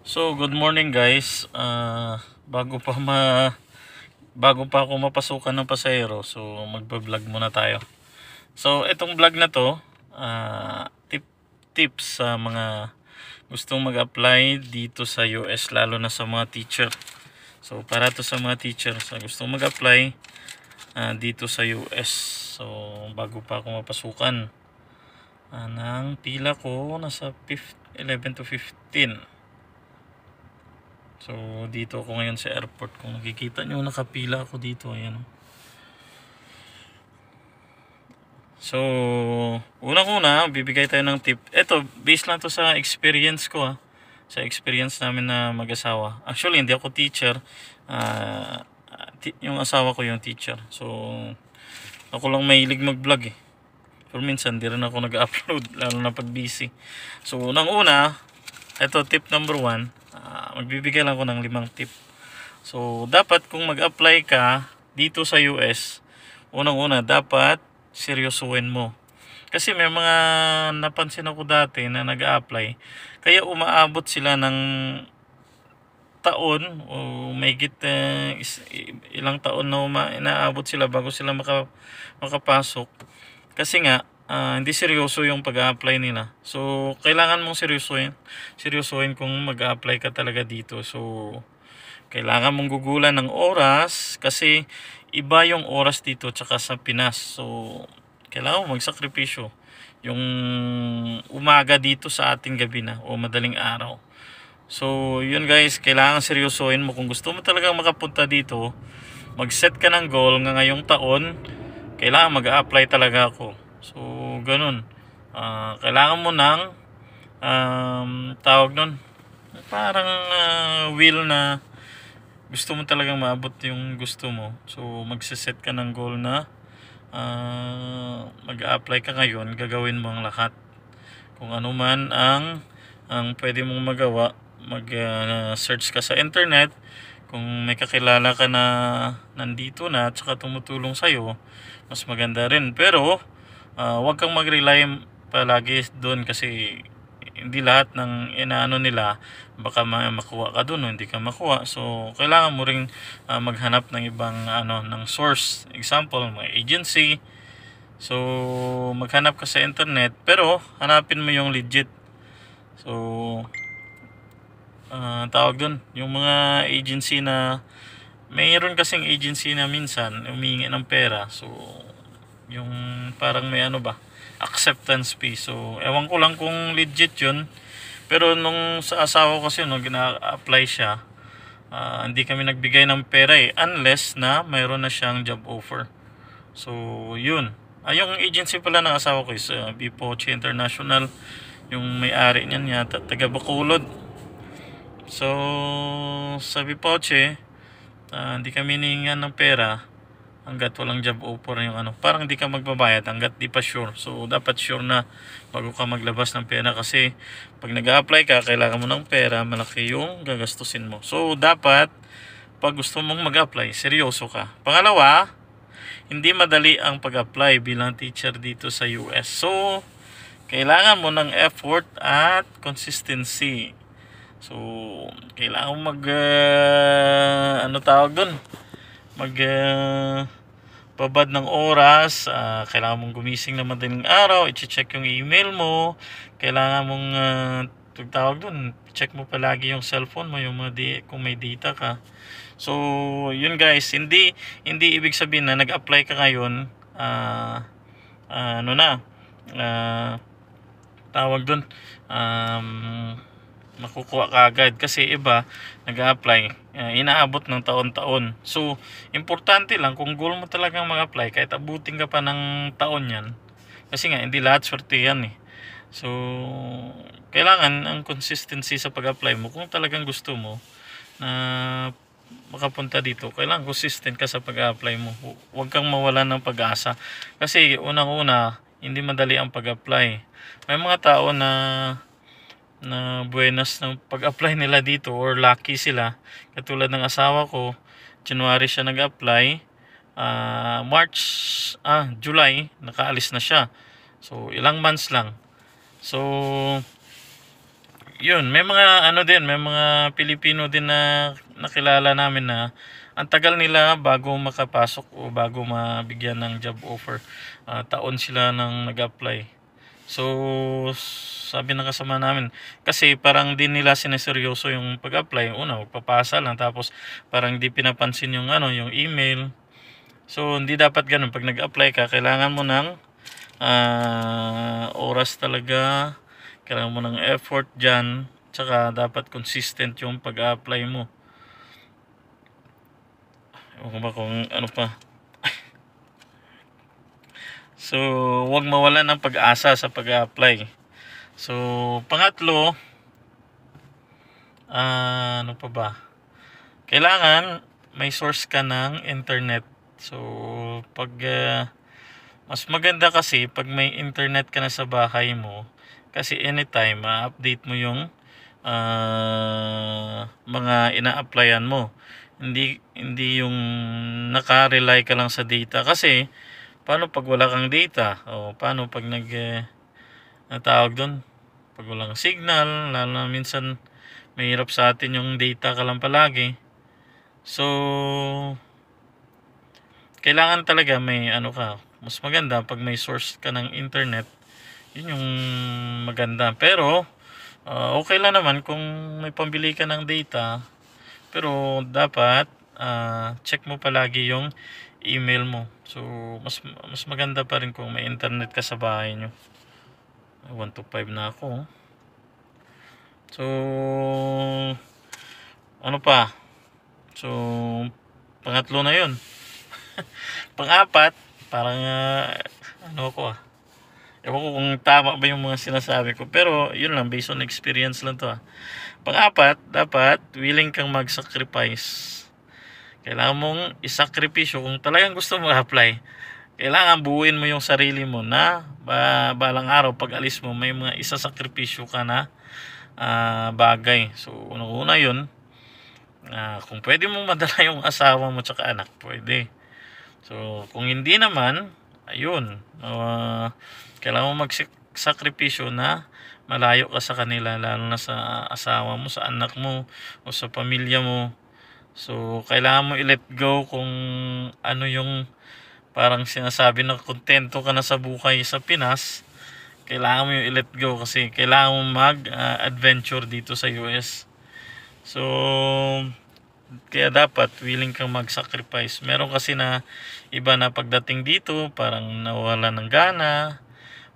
So, good morning guys. Bago pa ako mapasukan ng pasahero, so magba-vlog muna tayo. So, itong vlog na to, tips sa mga gustong mag-apply dito sa US, lalo na sa mga teacher. So, para to sa mga teacher sa gustong mag-apply dito sa US. So, bago pa ako mapasukan ng pila ko, nasa 11 to 15. So, dito ako ngayon sa airport. Kung nakikita nyo, nakapila ako dito. Ayan. So, unang-una, bibigay tayo ng tip. Ito, based lang to sa experience ko. Sa experience namin na mag-asawa. Actually, hindi ako teacher. Yung asawa ko yung teacher. So, ako lang mahilig mag-vlog eh. Pero minsan, di rin ako nag-upload. Lalo na pag busy. So, unang-una, ito, tip number 1. Magbibigay lang ako ng 5 tip. So, dapat kung mag-apply ka dito sa US, unang-una, dapat seryosuhin mo. Kasi may mga napansin ako dati na nag-a-apply, kaya umaabot sila ng taon o mahigit ilang taon na inaabot sila bago sila makapasok. Kasi nga, hindi seryoso yung pag-a-apply nila. So, kailangan mong seryosohin kung mag-a-apply ka talaga dito. So, kailangan mong gugulan ng oras kasi iba yung oras dito tsaka sa Pinas. So, kailangan mong magsakripisyo. Yung umaga dito sa ating gabi na o madaling araw. So, yun guys, kailangan seryosohin mo. Kung gusto mo talagang makapunta dito, mag-set ka ng goal nga ngayong taon, kailangan mag-a-apply talaga ako. So, ganun. Kailangan mo ng tawag nun, parang will na gusto mo talagang maabot yung gusto mo. So, magsiset ka ng goal na mag-a-apply ka ngayon, gagawin mo ang lahat. Kung ano man ang pwede mong magawa, mag-search ka sa internet. Kung may kakilala ka na nandito na at saka tumutulong sa'yo, mas maganda rin. Pero, huwag kang mag-rely palagi doon kasi hindi lahat ng inaano nila baka makuha ka doon o hindi ka makuha. So, kailangan mo ring maghanap ng ibang ng source. Example, mga agency. So, maghanap ka sa internet pero hanapin mo yung legit. So, tawag doon, yung mga agency na mayroon kasing agency na minsan humihingi ng pera. So, yung parang may acceptance fee. So, ewan ko lang kung legit yun. Pero nung sa asawa ko kasi nung gina-apply siya, hindi kami nagbigay ng pera eh. Unless na mayroon na siyang job offer. So, yun. Yung agency pala ng asawa ko is Bipoche International. Yung may-ari niyan yata, taga Bacolod. So, sa Bipoche, hindi kami hiningan ng pera hanggat walang job offer yung parang hindi ka magbabayad hanggat di pa sure. So, dapat sure na bago ka maglabas ng pera kasi pag nag-a-apply ka, kailangan mo ng pera, malaki yung gagastusin mo. So, dapat pag gusto mong mag-apply, seryoso ka. Pangalawa, hindi madali ang pag-apply bilang teacher dito sa US. So, kailangan mo ng effort at consistency. So, kailangan mo tawag dun? Babad ng oras, kailangan mong gumising na madaling araw, i-check yung email mo, kailangan mong tawag dun, check mo palagi yung cellphone mo, yung kung may data ka. So, yun guys, hindi ibig sabihin na nag-apply ka ngayon, tawag dun, makukuha ka agad kasi iba nag-a-apply inaabot ng taon-taon. So, importante lang kung goal mo talagang mag-apply kahit abutin ka pa ng taon yan. Kasi nga, hindi lahat swerte yan eh. So, kailangan ang consistency sa pag-apply mo. Kung talagang gusto mo na makapunta dito, kailangan consistent ka sa pag-apply mo. Huwag kang mawalan ng pag-asa. Kasi unang-una, hindi madali ang pag-apply. May mga tao na buenas ng pag-apply nila dito or lucky sila. Katulad ng asawa ko, January siya nag-apply, July nakaalis na siya. So, ilang months lang. So, yun, may mga ano din, may mga Pilipino din na nakilala namin na ang tagal nila bago makapasok o bago mabigyan ng job offer. Taon sila nang nag-apply. So, sabi ng kasama namin, kasi parang din nila sineseryoso yung pag-apply. Una, magpapasa lang, tapos parang di pinapansin yung ano, yung email. So, hindi dapat ganun. Pag nag-apply ka, kailangan mo ng oras talaga, kailangan mo ng effort dyan, tsaka dapat consistent yung pag-apply mo. Ewan ko ba kung ano pa. So, huwag mawalan ng pag-asa sa pag-apply. So, pangatlo, ano pa ba? Kailangan may source ka ng internet. So, pag mas maganda kasi pag may internet ka na sa bahay mo, kasi anytime ma-update mo yung mga ina-applyan mo. Hindi yung naka-rely ka lang sa data, kasi paano pag wala kang data, o paano pag natawag doon, pag walang signal, lalo na minsan mahirap sa atin yung data ka lang palagi. So kailangan talaga may ano ka, mas maganda pag may source ka ng internet. Yun yung maganda. Pero okay lang naman kung may pambili ka ng data, pero dapat check mo palagi yung email mo. So mas maganda pa rin kung may internet ka sa bahay nyo. 1 to 5 na ako. So ano pa? So pangatlo na yun. Pang-apat, parang ano ko ewan ko kung tama ba yung mga sinasabi ko, pero yun lang, based on experience lang to. Pang-apat, dapat willing kang mag-sacrifice. Kailangan mong isakripisyo kung talagang gusto mo apply. Kailangan buuin mo yung sarili mo na balang araw pag alis mo may mga isasakripisyo ka na bagay. So unang-una yun, kung pwede mong madala yung asawa mo tsaka anak, pwede. So kung hindi naman, ayun, kailangan mo magsakripisyo na malayo ka sa kanila, lalo na sa asawa mo, sa anak mo, o sa pamilya mo. So kailangan mo i-let go kung ano yung parang sinasabi na kontento ka na sa buhay sa Pinas. Kailangan mo yung i-let go, kasi kailangan mo mag-adventure dito sa US. So kaya dapat willing kang mag-sacrifice. Meron kasi na iba na pagdating dito parang nawala ng gana,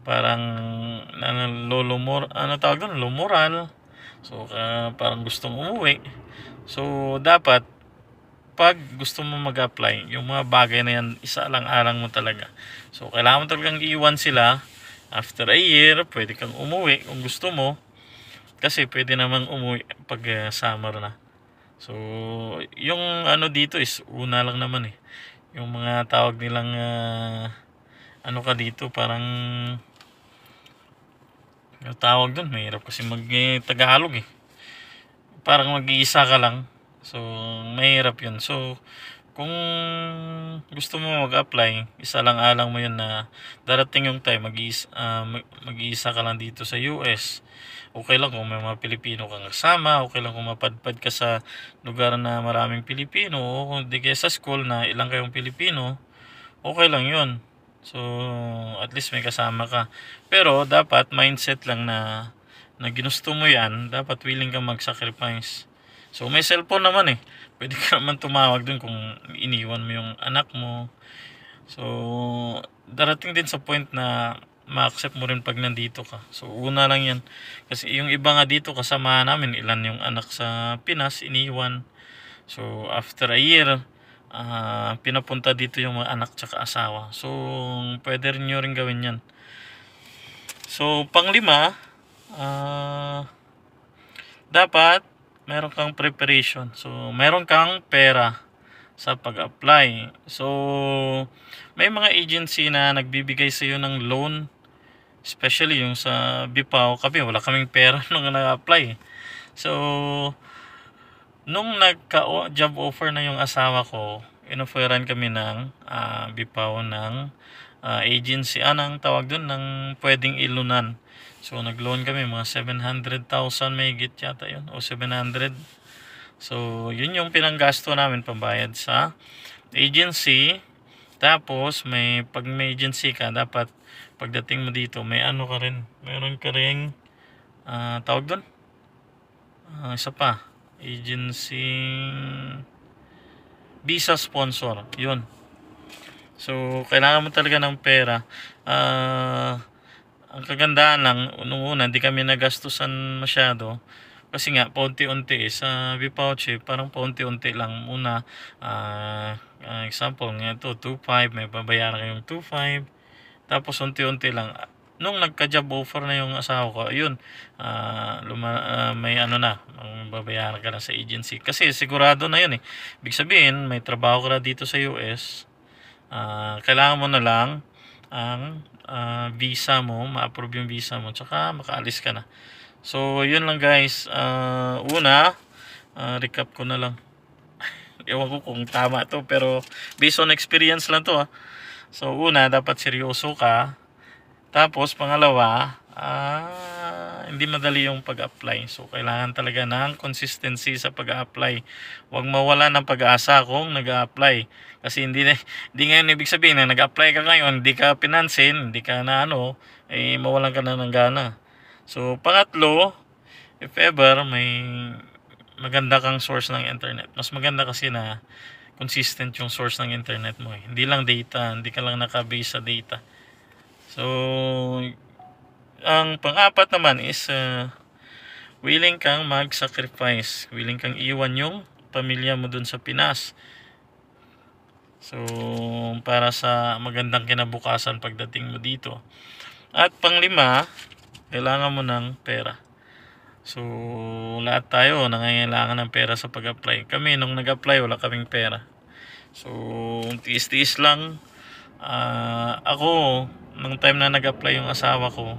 parang ano tawag doon, lumoral. So parang gustong umuwi. So dapat pag gusto mo mag-apply, yung mga bagay na yan, isa lang alang mo talaga. So kailangan mo talagang iiwan sila. After a year, pwede kang umuwi kung gusto mo, kasi pwede namang umuwi pag summer na. So yung ano dito is una lang naman yung mga tawag nilang ano ka dito, parang yung tawag doon, mahirap kasi Tagalog parang mag-iisa ka lang. So mahirap yun. So kung gusto mo mag-apply, isa lang alang mo yun na darating yung time mag-iisa ka lang dito sa US. Okay lang kung may mga Pilipino kang kasama, okay lang kung mapadpad ka sa lugar na maraming Pilipino, o kung di kaya sa school na ilang kayong Pilipino, okay lang yun. So at least may kasama ka. Pero dapat mindset lang na ginusto mo yan, dapat willing kang mag-sacrifice. So may cellphone naman pwede ka naman tumawag dun kung iniwan mo yung anak mo. So darating din sa point na ma-accept mo rin pag nandito ka. So una lang yan, kasi yung iba nga dito kasama namin, ilan yung anak sa Pinas iniwan. So after a year, pinapunta dito yung mga anak tsaka asawa. So pwede rin nyo rin gawin yan. So panglima, dapat meron kang preparation. So meron kang pera sa pag-apply. So may mga agency na nagbibigay sa iyo ng loan, especially yung sa Bipaw. Kami wala kaming pera nung nag-apply. So nung nagka-job offer na yung asawa ko, inofferan kami ng Bipaw ng agency, ng tawag doon, ng pwedeng ilunan. So nag-loan kami mga 700,000 may higit yata yun o 700. So yun yung pinanggasto namin pambayad sa agency. Tapos pag may agency ka, dapat pagdating mo dito may ano ka rin, meron ka ring tawag doon, isa pa, agency visa sponsor yun. So kailangan mo talaga ng pera. Ang kagandahan lang, nung una hindi kami nagastusan masyado kasi nga paunti-unti sa Vipauche, parang paunti-unti lang muna. Example nga ito 2.5, may babayaran kayong 2.5, tapos unti-unti lang. Nung nagka-job offer na yung asawa ko, ayun, may ano na, babayaran ka na sa agency. Kasi sigurado na yun eh. Ibig sabihin, may trabaho ka na dito sa US. Kailangan mo na lang ang visa mo, ma-approve yung visa mo, tsaka makaalis ka na. So, yun lang guys. Recap ko na lang. Ewan ko kung tama to, pero based on experience lang to. So, una, dapat seryoso ka. Tapos, pangalawa, hindi madali yung pag-apply. So, kailangan talaga ng consistency sa pag-apply. Huwag mawala ng pag-asa kung nag-apply. Kasi hindi ngayon ibig sabihin na nag-apply ka ngayon, hindi ka pinansin, hindi ka na mawalan ka na ng gana. So, pangatlo, if ever may maganda kang source ng internet, mas maganda kasi na consistent yung source ng internet mo. Hindi lang data, hindi ka lang nakabase sa data. So, ang pang-apat naman is willing kang mag-sacrifice, willing kang iwan yung pamilya mo dun sa Pinas. So, para sa magandang kinabukasan pagdating mo dito. At panglima, kailangan mo ng pera. So, lahat tayo nangangailangan ng pera sa pag-apply. Kami, nung nag-apply, wala kaming pera. So, tiis-tiis lang. Ako, nung time na nag-apply yung asawa ko,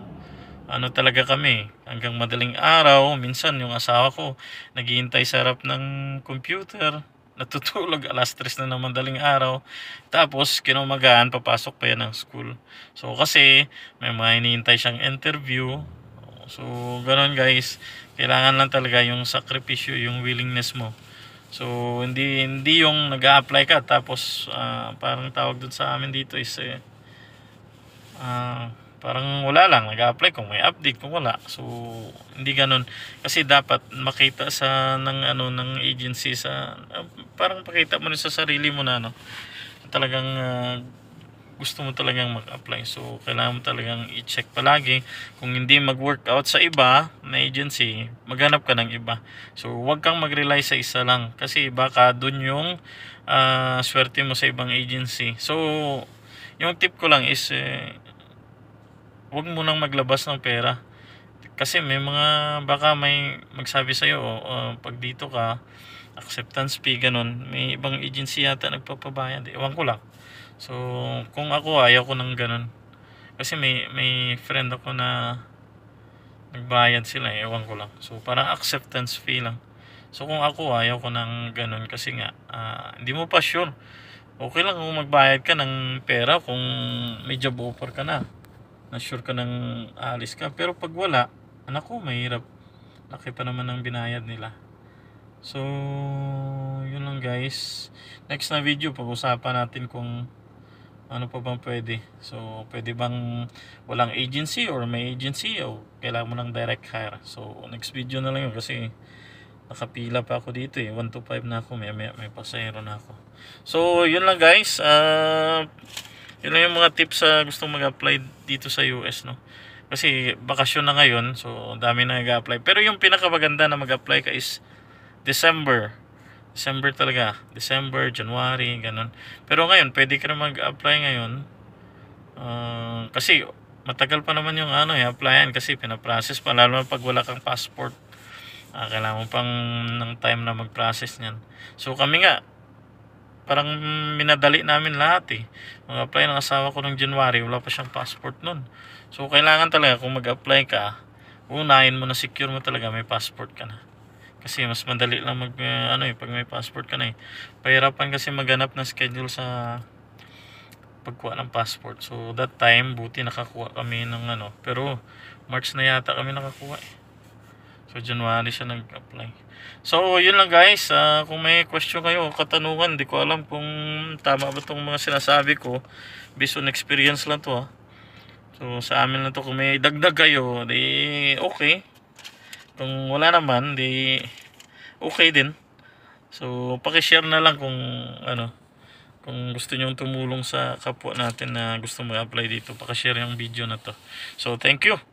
talaga kami, hanggang madaling araw, minsan yung asawa ko, naghihintay sa harap ng computer, natutulog, alas 3 na ng madaling araw, tapos kinumagahan, papasok pa yan ng school. So, kasi, may mga hinihintay siyang interview. So, ganoon guys, kailangan lang talaga yung sakripisyo, yung willingness mo. So, hindi yung nag-a-apply ka tapos parang tawag doon sa amin dito is parang wala lang, nag-a-apply kung may update, kung wala. So, hindi ganoon. Kasi dapat makita ng agency parang pakita mo rin sa sarili mo na talagang gusto mo talagang mag-apply. So, kailangan mo talagang i-check palagi. Kung hindi mag-work out sa iba na agency, maghanap ka ng iba. So, huwag kang mag-rely sa isa lang. Kasi baka dun yung swerte mo sa ibang agency. So, yung tip ko lang is, huwag mo nang maglabas ng pera. Kasi baka may magsabi sa'yo, pag dito ka, acceptance fee, ganun. May ibang agency yata nagpapabayad. Ewan ko lang. So, kung ako, ayaw ko ng ganun. Kasi may friend ako na nagbayad sila, ewan ko lang. So, parang acceptance fee lang. So, kung ako, ayaw ko ng ganun kasi nga, hindi mo pa sure. Okay lang kung magbayad ka ng pera kung may job offer ka na. Na-sure ka ng alis ka. Pero pag wala, anak ko, mahirap. Laki pa naman ng binayad nila. So, yun lang guys. Next na video, pag-usapan natin kung ano pa bang pwede. So, pwede bang walang agency or may agency o kailangan mo ng direct hire. So, next video na lang yun kasi nakapila pa ako dito 1 to 5 na ako. May pasahero na ako. So, yun lang guys. Yun lang yung mga tips sa gustong mag-apply dito sa US, no? Kasi bakasyon na ngayon. So, dami na nag-apply. Pero yung pinakamaganda na mag-apply ka is December talaga. December, January, ganun. Pero ngayon, pwede ka na mag-apply ngayon. Kasi matagal pa naman yung applyan kasi pinaprocess pa. Lalo na pag wala kang passport. Kailangan mo pang ng time na mag-process niyan. So kami nga, parang minadali namin lahat eh. Mag-apply ng asawa ko ng January, wala pa siyang passport nun. So kailangan talaga kung mag-apply ka, unahin mo na secure mo talaga may passport ka na. Kasi mas madali lang pag may passport ka na eh. Pahirapan kasi maghanap ng schedule sa pagkuha ng passport. So that time buti nakakuha kami ng ano, pero March na yata kami nakakuha eh. So January siya nag-apply. So yun lang guys, kung may question kayo, katanungan, di ko alam kung tama ba itong mga sinasabi ko, based on experience lang to So sa amin lang to, kung may dagdag kayo, di okay. Kung wala naman, di okay din. So paki-share na lang kung ano, kung gusto niyo tumulong sa kapwa natin na gusto mo i-apply dito, paki-share yung video na to. So thank you.